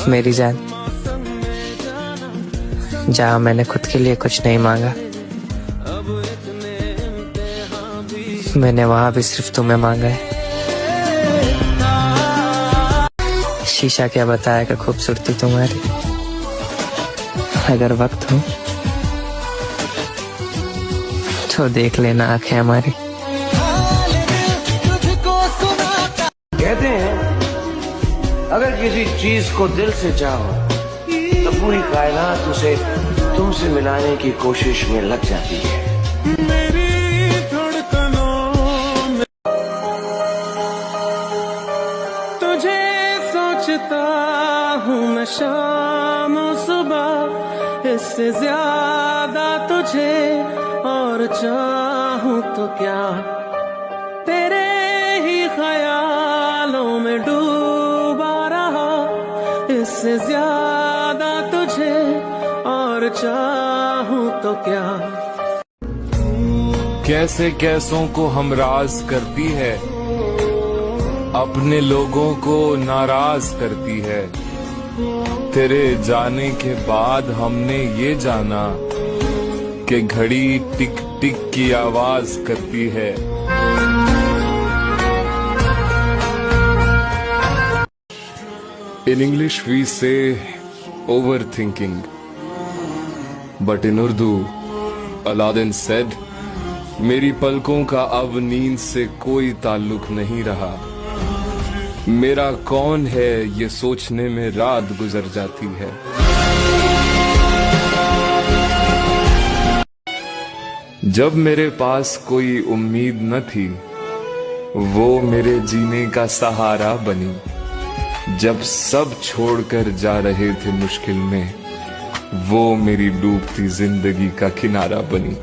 मेरी जान, जहाँ मैंने खुद के लिए कुछ नहीं मांगा, मैंने वहां भी सिर्फ तुम्हें मांगा है। शीशा क्या बताएगा खूबसूरती तुम्हारी। अगर वक्त हो तो देख लेना आंखें हमारी। कहते हैं अगर किसी चीज को दिल से चाहो तो पूरी कायनात उसे तुमसे मिलाने की कोशिश में लग जाती है। मेरी धड़कनों में तुझे सोचता हूँ मैं शाम और सुबह, इससे ज्यादा तुझे और चाहूँ तो क्या। तेरे ही ख्यालों में डूबा रहा, इससे ज्यादा तुझे और चाहूँ तो क्या। कैसे कैसों को हमराज करती है, अपने लोगों को नाराज करती है। तेरे जाने के बाद हमने ये जाना कि घड़ी टिक टिक की आवाज करती है। In English we say overthinking, but in Urdu Aladdin said, मेरी पलकों का अब नींद से कोई ताल्लुक नहीं रहा। मेरा कौन है ये सोचने में रात गुजर जाती है। जब मेरे पास कोई उम्मीद न थी, वो मेरे जीने का सहारा बनी। जब सब छोड़कर जा रहे थे मुश्किल में, वो मेरी डूबती जिंदगी का किनारा बनी।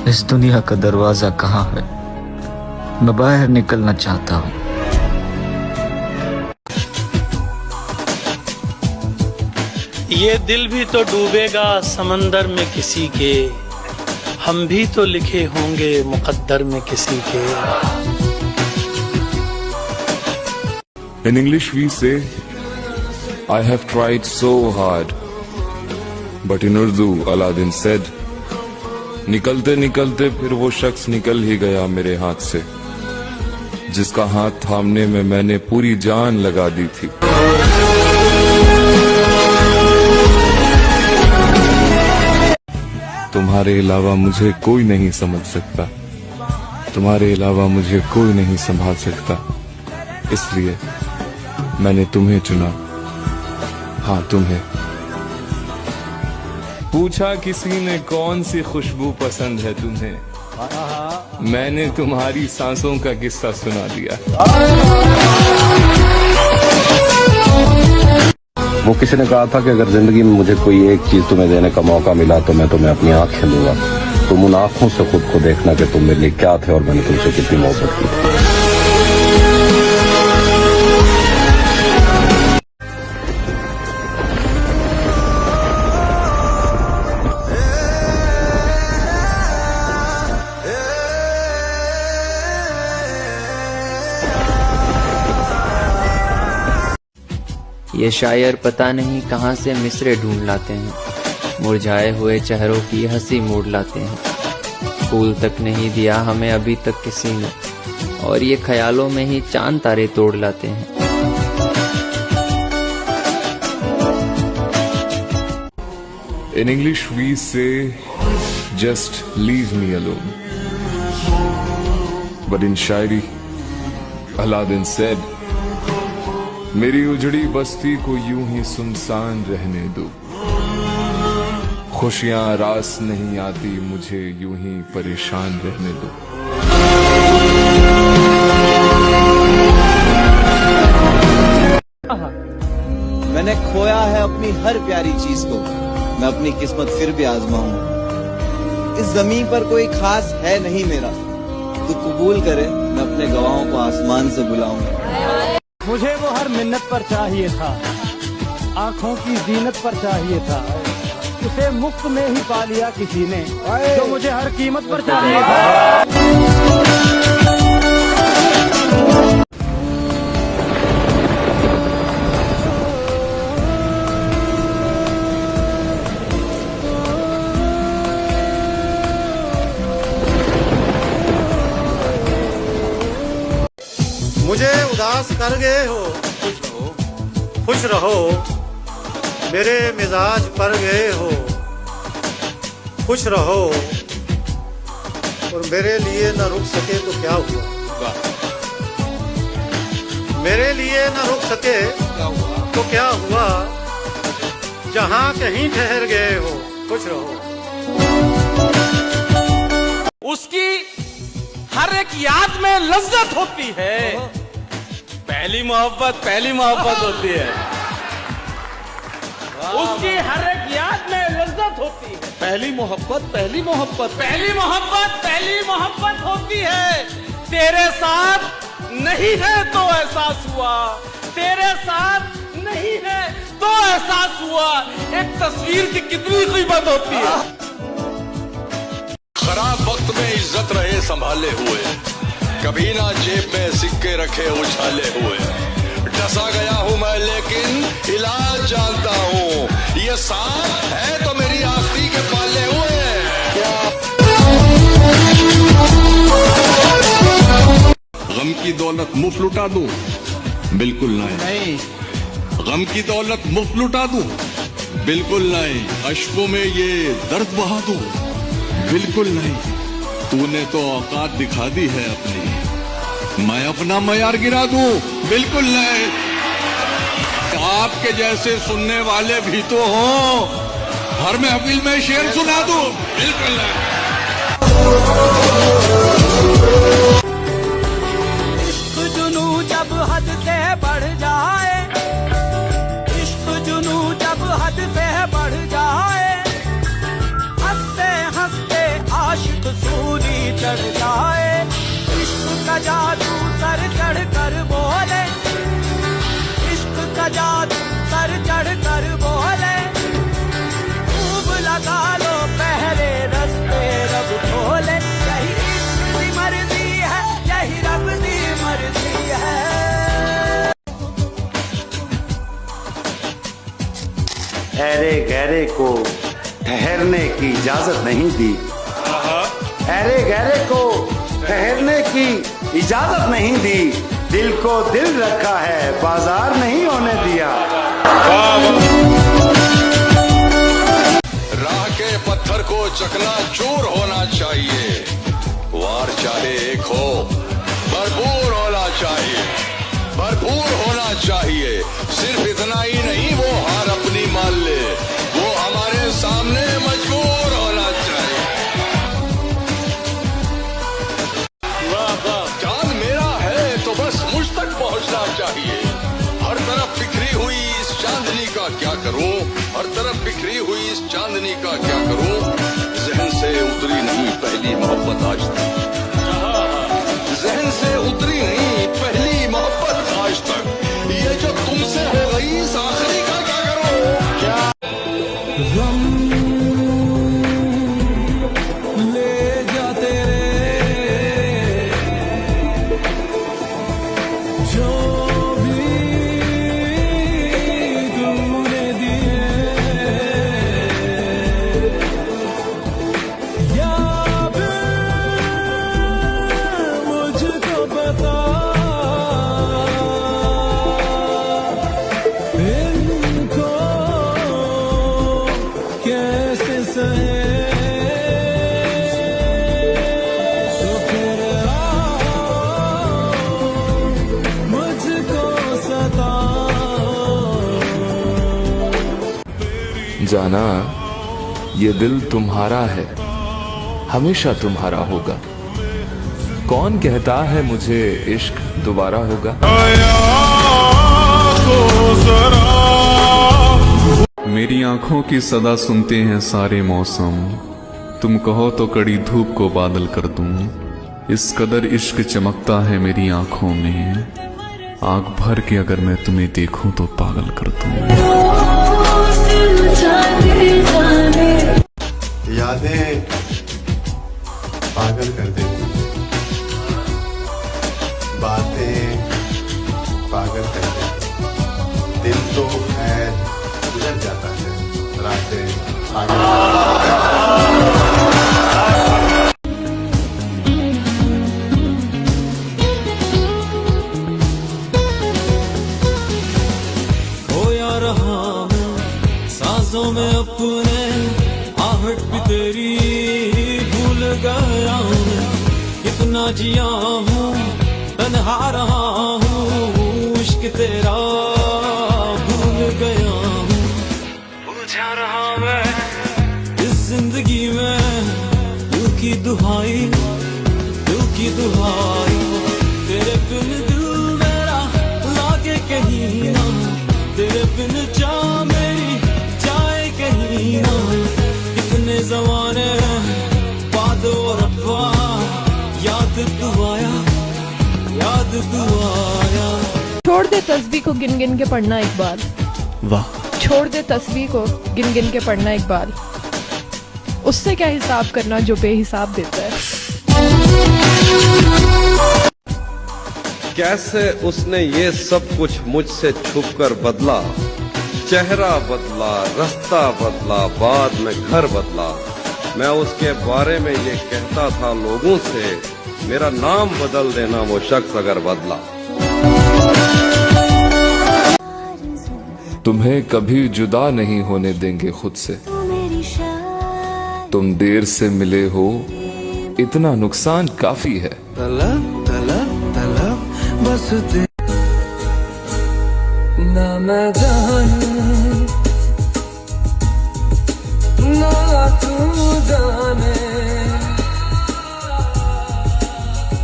इस दुनिया का दरवाजा कहाँ है, मैं बाहर निकलना चाहता हूँ। ये दिल भी तो डूबेगा समंदर में किसी के, हम भी तो लिखे होंगे मुकद्दर में किसी के। In English we say, I have tried so hard, but in Urdu Aladdin said, निकलते निकलते फिर वो शख्स निकल ही गया मेरे हाथ से, जिसका हाथ थामने में मैंने पूरी जान लगा दी थी। तुम्हारे अलावा मुझे कोई नहीं समझ सकता, तुम्हारे अलावा मुझे कोई नहीं संभाल सकता, इसलिए मैंने तुम्हें चुना। हाँ, तुम्हें। पूछा किसी ने कौन सी खुशबू पसंद है तुम्हें, मैंने तुम्हारी सांसों का किस्सा सुना दिया। वो किसी ने कहा था कि अगर जिंदगी में मुझे कोई एक चीज तुम्हें देने का मौका मिला तो मैं तुम्हें अपनी आंखें दूंगा। तुम उन आंखों से खुद को देखना कि तुम मेरे लिए क्या थे और मैंने तुमसे कितनी मोहब्बत की। ये शायर पता नहीं कहाँ से मिसरे ढूंढ लाते हैं, मुरझाए हुए चेहरों की हंसी मोड़ लाते हैं। फूल तक नहीं दिया हमें अभी तक किसी ने, और ये ख्यालों में ही चांद तारे तोड़ लाते हैं। In English we say, just leave me alone. But in Shayari Aladdin said, मेरी उजड़ी बस्ती को यूं ही सुनसान रहने दो। खुशियां रास नहीं आती, मुझे यूं ही परेशान रहने दो। मैंने खोया है अपनी हर प्यारी चीज को, मैं अपनी किस्मत फिर भी आजमाऊंगा। इस जमीन पर कोई खास है नहीं मेरा, तू कबूल करे मैं अपने गवाहों को आसमान से बुलाऊंगा। मुझे वो हर मिन्नत पर चाहिए था, आंखों की जीनत पर चाहिए था, उसे मुफ्त में ही पा लिया किसी ने, जो मुझे हर कीमत पर चाहिए था। मुझे उदास कर गए हो, खुश रहो, मेरे मिजाज पर गए हो, खुश रहो, और मेरे लिए न रुक सके तो क्या हुआ, मेरे लिए न रुक सके तो क्या हुआ, जहां कहीं ठहर गए हो, खुश रहो। उसकी हर एक याद में लज्जत होती है, पहली मोहब्बत होती है। उसकी हर एक याद में लज्जत होती है, पहली मोहब्बत होती है। तेरे साथ नहीं है तो एहसास हुआ, तेरे साथ नहीं है तो एहसास हुआ, एक तस्वीर की कितनी कीमत होती है। खराब वक्त में इज्जत रहे संभाले हुए, कभी ना जेब में सिक्के रखे उछाले हुए। डसा गया हूँ मैं लेकिन इलाज जानता हूँ, ये सांप है तो मेरी आस्ती के पाले हुए। गम की दौलत मुफ्त लुटा दूं? बिल्कुल नहीं। गम की दौलत मुफ्त लुटा दूं? बिल्कुल नहीं। अश्कों में ये दर्द बहा दूं? बिल्कुल नहीं। तूने तो औकात दिखा दी है अपनी, मैं अपना मयार गिरा दूं? बिल्कुल नहीं। आपके जैसे सुनने वाले भी तो हों, हर महफिल में शेर सुना दूं? बिल्कुल नहीं। इश्क जुनू जब हद से बढ़ जाए, इश्क जुनू जब हद से बढ़ जाए, हंसते हंसते आशिक सूली चढ़ जाए। इश्क का जादू सर चढ़ कर बोले, इश्क का जादू सर चढ़ कर बोले, खूब लगा लो पहले रस्ते रब खोले। यही इश्क की मर्जी है, यही रब की मर्जी है। ऐरे गहरे को ठहरने की इजाजत नहीं दी, ऐरे गहरे को ठहरने की इजाजत नहीं दी, दिल को दिल रखा है बाजार नहीं होने दिया। राह के पत्थर को चकना चूर होना चाहिए, वार चाहे एक हो भरपूर होना चाहिए, भरपूर होना चाहिए। सिर्फ इतना ही नहीं वो हार अपनी मान ले, वो हमारे सामने मजबूर होना चाहिए। चांद मेरा है तो बस मुझ तक पहुंचना चाहिए। हर तरफ बिखरी हुई इस चांदनी का क्या करूं, हर तरफ बिखरी हुई इस चांदनी का क्या करूं। जहन से उतरी नहीं पहली मोहब्बत आज तक, जहन से उतरी नहीं पहली मोहब्बत आज तक। ये जो तुमसे हो गई इस आखिरी का क्या करूं। क्या ले जाते रे जो भी तुमने दिए, याद मुझको बता, इनको कैसे सहे। तो फिर मुझको सता। जाना ये दिल तुम्हारा है, हमेशा तुम्हारा होगा। कौन कहता है मुझे इश्क दोबारा होगा? मेरी आंखों की सदा सुनते हैं सारे मौसम, तुम कहो तो कड़ी धूप को बादल कर दूं। इस कदर इश्क चमकता है मेरी आंखों में, आंख भर के अगर मैं तुम्हें देखूं तो पागल कर दूं। यादें पागल कर देती, बातें पागल कर देती। दिल तो खैर गुजर जाता है, रातें पागल खोया रहा मैं सांसों में अपने, आहट भी तेरी भूल गया मैं। कितना जिया हूँ तन्हा रहा हूँ, इश्क तेरा भूल गया हूँ। बुझा रहा मैं इस जिंदगी में, दिल की दुहाई, दिल की दुहाई। तेरे बिन दिल मेरा लागे कहीं ना, तेरे बिन चाह मेरी जाए कहीं ना। कितने जमाने बाद और रब्बा, याद तू आया, याद तू आया। छोड़ दे तस्बीह को गिन गिन के पढ़ना एक बार। वाह। छोड़ दे तस्बीह को गिन गिन के पढ़ना एक बार, उससे क्या हिसाब करना जो बेहिसाब देता है। कैसे उसने ये सब कुछ मुझसे छुपकर बदला, चेहरा बदला, रास्ता बदला, बाद में घर बदला। मैं उसके बारे में ये कहता था लोगों से, मेरा नाम बदल देना वो शख्स अगर बदला। तुम्हें कभी जुदा नहीं होने देंगे खुद से, तुम देर से मिले हो, इतना नुकसान काफी है। तलब तलब तलब बस ना मैं जानूं ना तू जाने,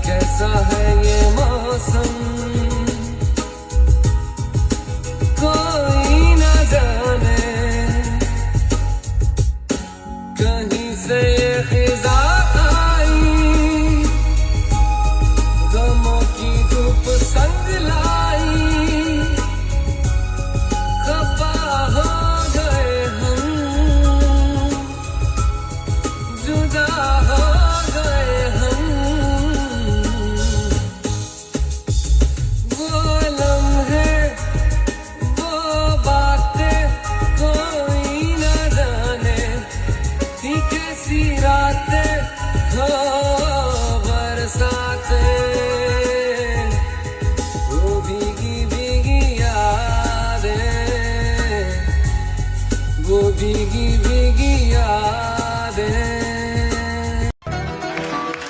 कैसा है ये मौसम कोई न जाने। कहीं से ये खिजा आई, गमों की धूप संग लाई। खफा हो गए हम, जुदा हो गए हम। वो लम्हे, वो बातें कोई न जाने, थी कैसी रातें हो बरसातें। वो भीगी भीगी यादें, वो भीगी भीगी यादें।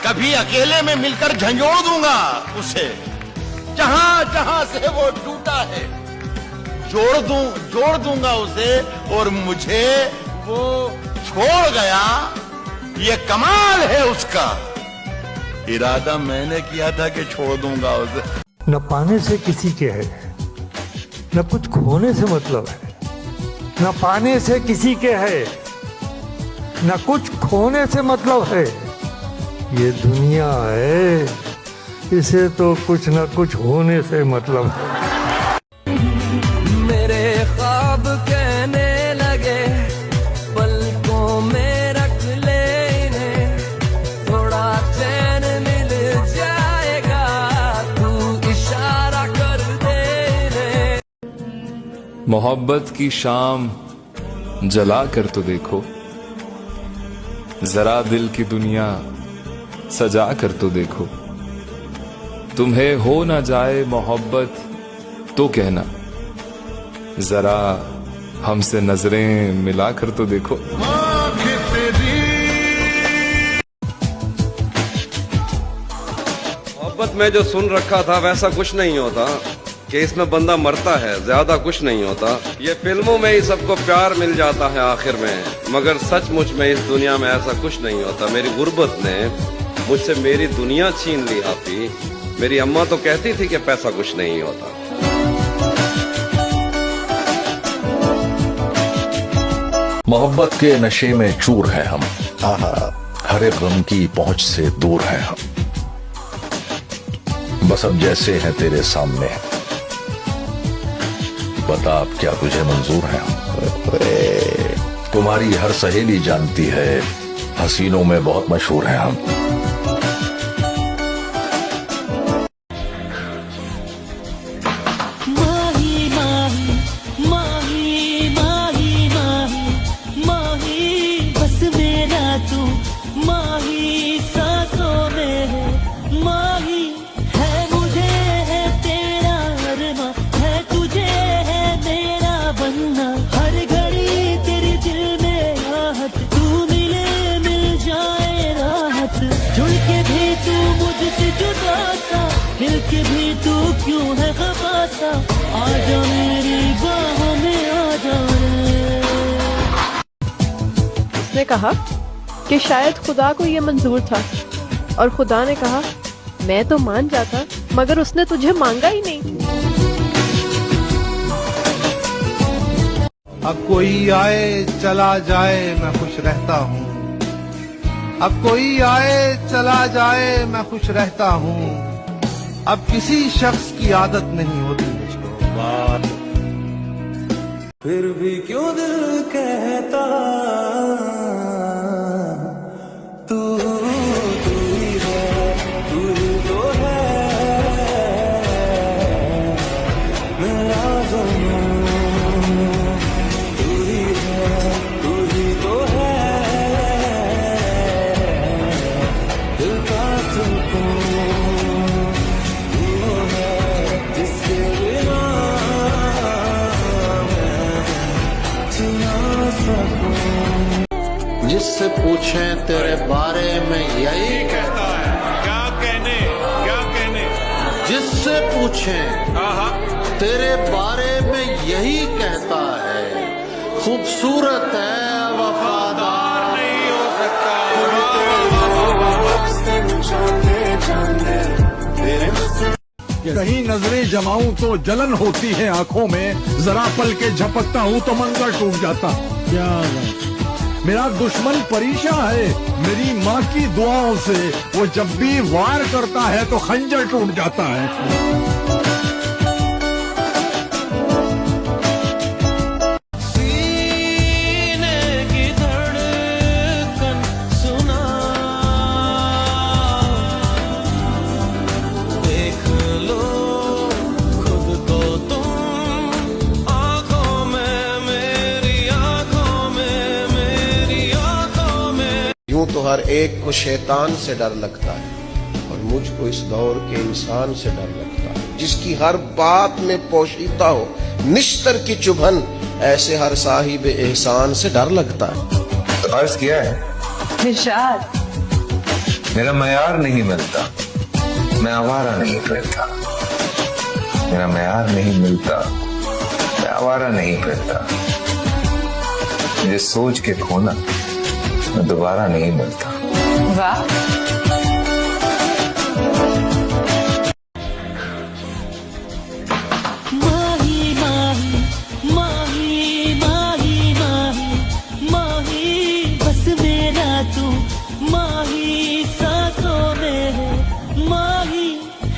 कभी अकेले में मिलकर झंझोड़ दूंगा उसे, जहां जहां से वो टूटा है। जोड़ दूंगा उसे, और मुझे वो छोड़ गया, ये कमाल है उसका। इरादा मैंने किया था कि छोड़ दूंगा उसे। न पाने से किसी के है, न कुछ खोने से मतलब है। न पाने से किसी के है, न कुछ खोने से मतलब है। ये दुनिया है, इसे तो कुछ न कुछ होने से मतलब है। मेरे ख्वाब कहने लगे, पलकों में रख ले इन्हें, थोड़ा चैन मिल जाएगा, तू इशारा कर दे इन्हें। मोहब्बत की शाम जला कर तो देखो, जरा दिल की दुनिया सजा कर तो देखो। तुम्हें हो ना जाए मोहब्बत तो कहना, जरा हमसे नजरें मिला कर तो देखो। मोहब्बत में जो सुन रखा था वैसा कुछ नहीं होता। कि इसमें बंदा मरता है, ज्यादा कुछ नहीं होता। ये फिल्मों में ही सबको प्यार मिल जाता है आखिर में, मगर सचमुच में इस दुनिया में ऐसा कुछ नहीं होता। मेरी गुर्बत ने मुझसे मेरी दुनिया छीन ली हाफी। मेरी अम्मा तो कहती थी कि पैसा कुछ नहीं होता। मोहब्बत के नशे में चूर है हम, हर एक गम की पहुंच से दूर है हम। बस अब जैसे हैं तेरे सामने, बता अब क्या तुझे मंजूर है हम। तुम्हारी हर सहेली जानती है, हसीनों में बहुत मशहूर है हम। मिलके भी तू क्यों है खफा, आजा मेरी बाहों में आजा रे। उसने कहा कि शायद खुदा को ये मंजूर था, और खुदा ने कहा मैं तो मान जाता, मगर उसने तुझे मांगा ही नहीं। अब कोई आए चला जाए मैं खुश रहता हूँ, अब कोई आए चला जाए मैं खुश रहता हूँ। अब किसी शख्स की आदत नहीं होती मुझको बात, फिर भी क्यों दिल कहता तू तू ही है, तू ही तो है मेरा ज़माना, तू ही है, तू ही तो है दिल का सुकून। जिससे पूछें तेरे बारे में यही कहता है, क्या कहने जिससे पूछें तेरे बारे में यही कहता है, खूबसूरत है वफादार नहीं हो सकता। कहीं नजरें जमाऊं तो जलन होती है आंखों में, जरा पल के झपकता हूं तो मंजर टूट जाता। क्या मेरा दुश्मन परेशान है मेरी माँ की दुआओं से, वो जब भी वार करता है तो खंजर टूट जाता है। तो हर एक को शैतान से डर लगता है, और मुझको इस दौर के इंसान से डर लगता है, जिसकी हर बात में पोशीदा हो निश्तर की चुभन, ऐसे हर साहिब एहसान से डर लगता है। अर्ज किया है निशाद, मेरा मयार नहीं मिलता, मैं आवारा नहीं फिरता। मेरा मयार नहीं मिलता, मैं आवारा नहीं फिरता। मुझे सोच के खोना मैं दोबारा नहीं मिलता। वाह, माही माही माही माही माही माही, बस मेरा तू माही सांसों में है माही,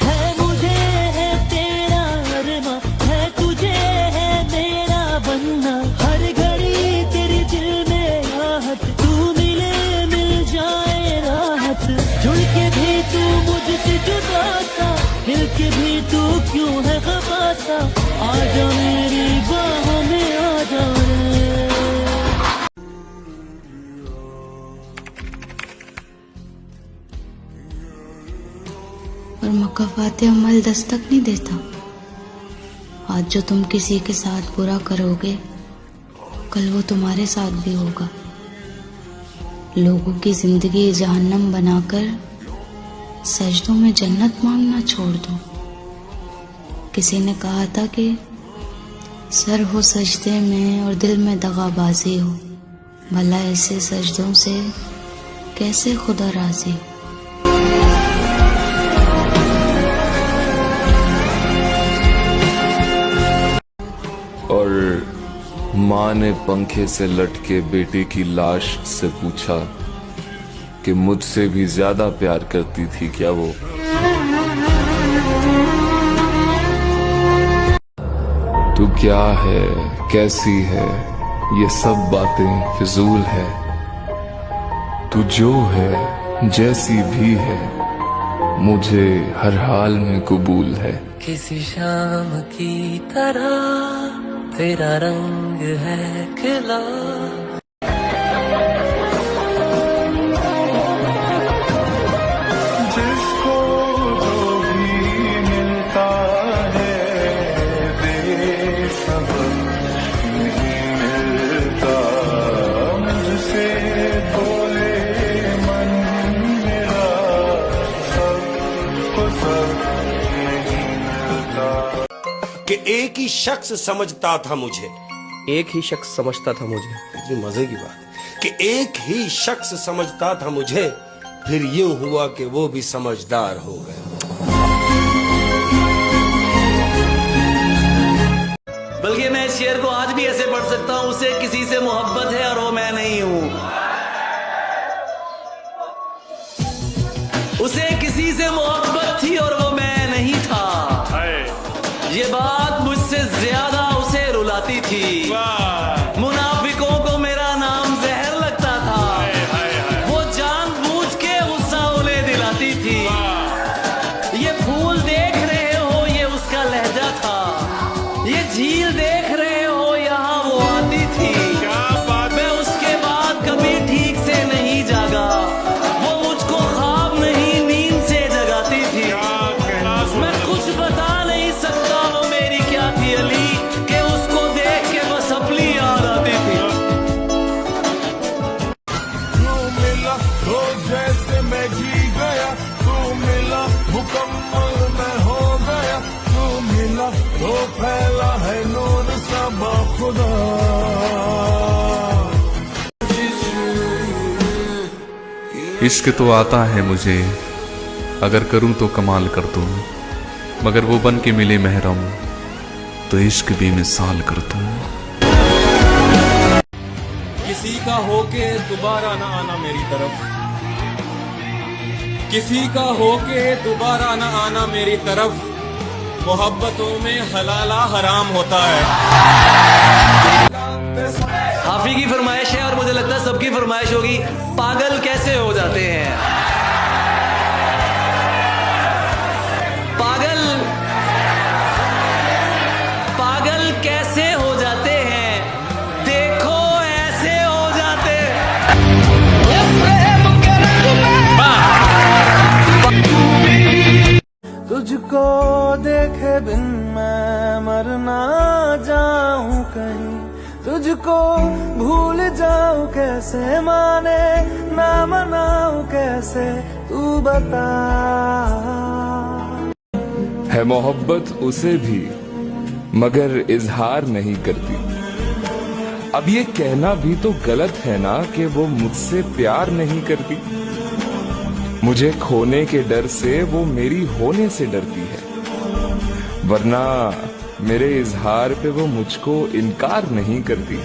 है मुझे है तेरा अरमा, है तुझे है मेरा बनना, हर घड़ी तेरे दिल में आहट, तू मिले मिल जाए राहत, जुड़ के भी तू मुझसे जुदा सा, मिल के भी तू क्यों है खफा सा, आजा मेरी बाहों में आजा रे। और मक्का फाते अमल दस्तक नहीं देता। आज जो तुम किसी के साथ बुरा करोगे, कल वो तुम्हारे साथ भी होगा। लोगों की जिंदगी जहन्नम बनाकर सजदों में जन्नत मांगना छोड़ दो। किसी ने कहा था कि सर हो सजदे में और दिल में दगाबाजी हो, भला ऐसे सजदों से कैसे खुदा राजी हो। और माँ ने पंखे से लटके बेटे की लाश से पूछा कि मुझसे भी ज्यादा प्यार करती थी क्या वो। तू क्या है, कैसी है, ये सब बातें फिजूल है। तू जो है, जैसी भी है, मुझे हर हाल में कबूल है। किसी शाम की तरह तेरा रंग है खिला। जिसको जो भी मिलता है बेसबब नहीं मिलता, मुझसे बोले मन मेरा सबको सब नहीं मिलता। कि एक ही शख्स समझता था मुझे, एक ही शख्स समझता था मुझे, इतनी मजे की बात कि एक ही शख्स समझता था मुझे, फिर यूं हुआ कि वो भी समझदार हो गए। बल्कि मैं इस शेर को आज भी ऐसे पढ़ सकता हूं, उसे किसी से मोहब्बत है और वो मैं नहीं हूं। उसे किसी से मोहब्बत थी और वो मैं नहीं था। ये बात मुझसे ज्यादा उसे रुलाती थी। मुनाफिकों को मेरा नाम जहर लगता था। वो जानबूझ के गुस्सा उन्हें दिलाती थी। ये फूल देख रहे हो, ये उसका लहजा था। ये झील देख रहे हो, यहाँ वो आती थी। मैं उसके बाद कभी ठीक से नहीं जागा। वो मुझको ख्वाब नहीं नींद से जगाती थी। मैं कुछ बता नहीं सकता वो मेरी क्या थी अली, कि उसको देख के बस अपनी याद आती थी। तू मिला तो जैसे मैं जी गया, तू मिला मुकम्मल मैं हो गया। तू मिला तो फैला है नूर सब खुदा। इश्क तो आता है मुझे, अगर करूं तो कमाल कर दूं, मगर वो बन के मिले महरम तो इश्क भी मिसाल कर दूं। किसी का होके दोबारा ना आना मेरी तरफ, किसी का होके दोबारा ना आना मेरी तरफ, मोहब्बतों में हलाला हराम होता है। हाफी की फरमाइश है और मुझे लगता है सबकी फरमाइश होगी, पागल कैसे हो जाते हैं। पागल पागल कैसे हो जाते हैं, देखो ऐसे हो जाते तुझको देखे बिन मैं मर ना जाऊं कहीं, तुझको भूल जाऊं कैसे, माने ना मनाऊं कैसे, तू बता। है मोहब्बत उसे भी मगर इजहार नहीं करती। अब ये कहना भी तो गलत है ना कि वो मुझसे प्यार नहीं करती। मुझे खोने के डर से वो मेरी होने से डरती है, वरना मेरे इजहार पे वो मुझको इनकार नहीं करती।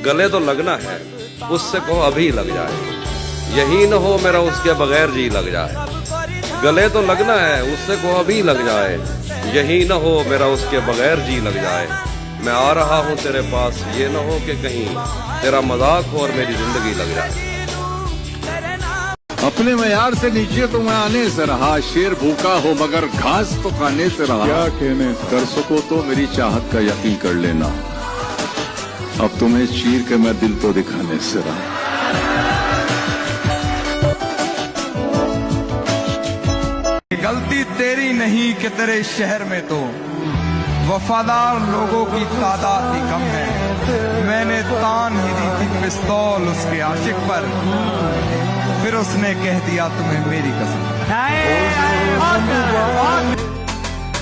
गले तो लगना है, उससे कहो अभी लग जाए, यही न हो मेरा उसके बगैर जी लग जाए। गले तो लगना है, उससे कहो अभी लग जाए, यही न हो मेरा उसके बगैर जी लग जाए। मैं आ रहा हूँ तेरे पास, ये न हो कि कहीं तेरा मजाक हो और मेरी जिंदगी लग जाए। अपने मयार से नीचे तो मैं आने से रहा, शेर भूखा हो मगर घास तो खाने से रहा। क्या कहने कर सको तो मेरी चाहत का यकीन कर लेना, अब तुम्हें चीर के मैं दिल तो दिखाने से रहा। गलती तेरी नहीं कि तेरे शहर में तो वफादार लोगों की तादाद ही कम है। मैंने तान ही दी थी पिस्तौल उसके आशिक पर, फिर उसने कह दिया तुम्हें मेरी कसम।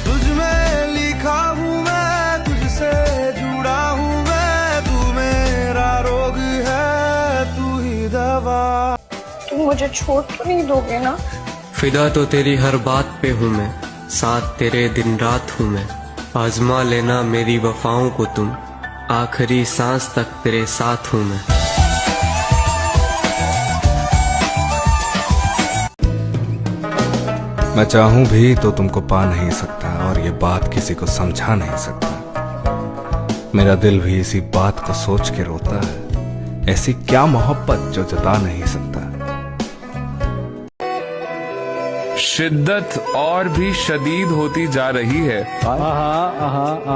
तुझ में लिखा हूँ मैं, तुझसे जुड़ा हूँ मैं, तू मेरा रोग है, तू ही दवा। तुम मुझे छोड़ तो नहीं दोगे ना? फिदा तो तेरी हर बात पे हूँ मैं, साथ तेरे दिन रात हूँ मैं। आजमा लेना मेरी वफाओं को तुम, आखिरी सांस तक तेरे साथ हूँ मैं। मैं चाहूं भी तो तुमको पा नहीं सकता, और ये बात किसी को समझा नहीं सकता। मेरा दिल भी इसी बात को सोच के रोता है, ऐसी क्या मोहब्बत जो जता नहीं सकता। शिद्दत और भी शदीद होती जा रही है,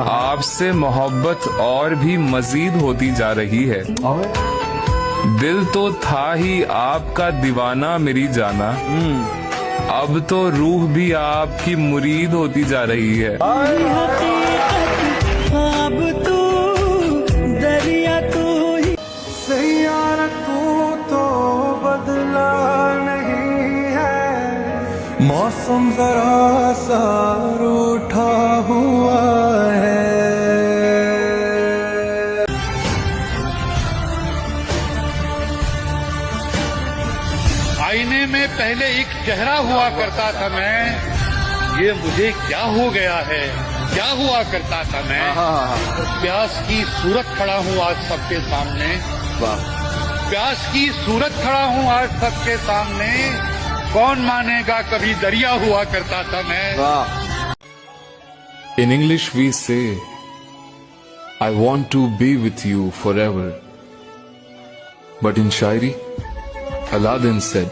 आपसे मोहब्बत और भी मजीद होती जा रही है। दिल तो था ही आपका दीवाना मेरी जाना, अब तो रूह भी आपकी मुरीद होती जा रही है। अब तू दरिया तू ही सैयारा, तू तो बदला नहीं है, मौसम जरा सा रूठा हुआ है। आईने में पहले एक चेहरा हुआ करता था मैं, ये मुझे क्या हो गया है, क्या हुआ करता था मैं। प्यास की सूरत खड़ा हूँ आज सबके सामने, प्यास की सूरत खड़ा हूँ आज सबके सामने, कौन मानेगा कभी दरिया हुआ करता था मैं। In English we say, I want to be with you forever. But in Shayari Aladdin said,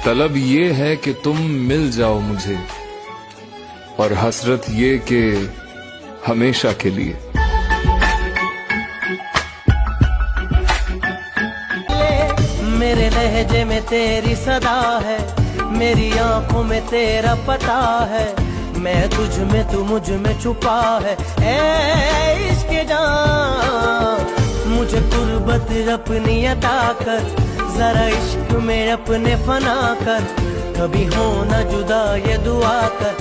तलब ये है कि तुम मिल जाओ मुझे, और हसरत ये कि हमेशा के लिए। मेरे लहजे में तेरी सदा है, मेरी आंखों में तेरा पता है, मैं तुझ में तू मुझ में छुपा है। ए इश्क जान मुझे कुर्बत अपनी अता कर, जरा इश्क में अपने फना कर, कभी हो ना जुदा ये दुआ कर।